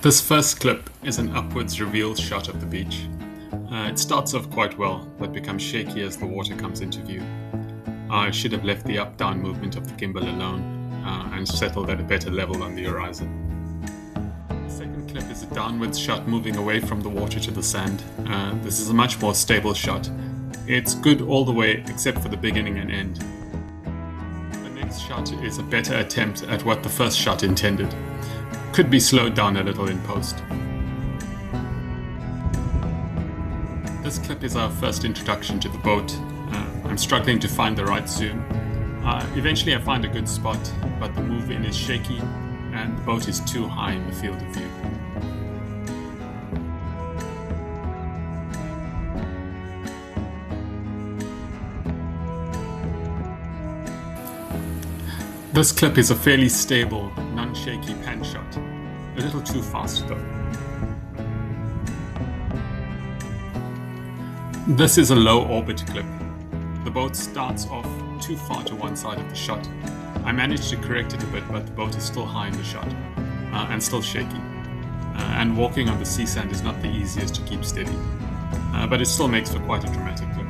This first clip is an upwards reveal shot of the beach. It starts off quite well, but becomes shaky as the water comes into view. I should have left the up-down movement of the gimbal alone and settled at a better level on the horizon. The second clip is a downwards shot moving away from the water to the sand. This is a much more stable shot. It's good all the way except for the beginning and end. The next shot is a better attempt at what the first shot intended. Could be slowed down a little in post. This clip is our first introduction to the boat. I'm struggling to find the right zoom. Eventually I find a good spot, but the move in is shaky and the boat is too high in the field of view. This clip is a fairly stable, non-shaky pan shot. A little too fast though. This is a low orbit clip. The boat starts off too far to one side of the shot. I managed to correct it a bit, but the boat is still high in the shot and still shaky. And walking on the sea sand is not the easiest to keep steady, but it still makes for quite a dramatic clip.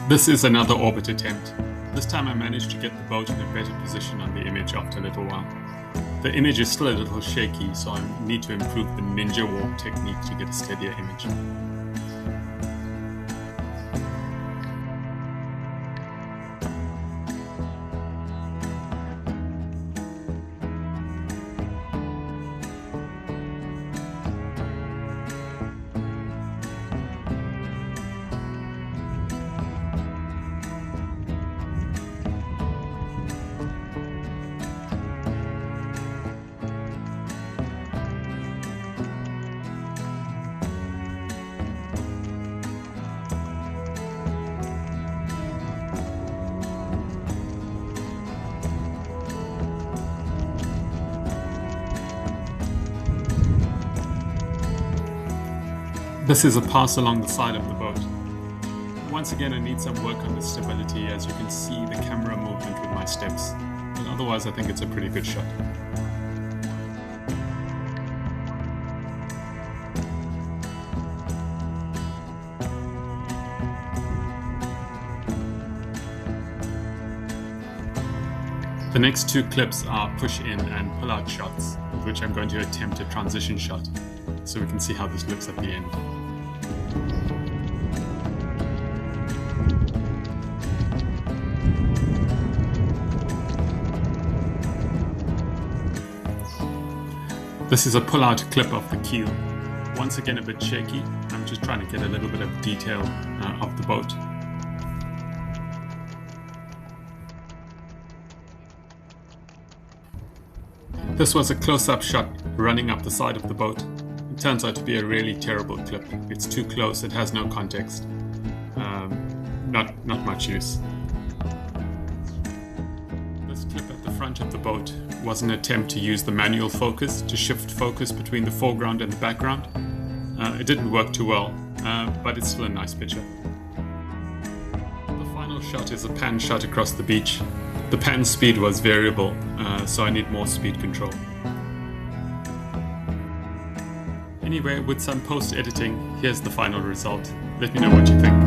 This is another orbit attempt. This time I managed to get the boat in a better position on the image after a little while. The image is still a little shaky, so I need to improve the ninja walk technique to get a steadier image. This is a pass along the side of the boat. Once again I need some work on the stability, as you can see the camera movement with my steps, but otherwise I think it's a pretty good shot. The next two clips are push in and pull out shots, with which I'm going to attempt a transition shot, so we can see how this looks at the end. This is a pull-out clip of the keel. Once again a bit shaky. I'm just trying to get a little bit of detail of the boat. This was a close-up shot running up the side of the boat. It turns out to be a really terrible clip. It's too close, it has no context. Not much use. This clip at the front of the boat was an attempt to use the manual focus to shift focus between the foreground and the background. It didn't work too well, but it's still a nice picture. The final shot is a pan shot across the beach. The pan speed was variable, so I need more speed control. Anyway, with some post-editing, here's the final result. Let me know what you think.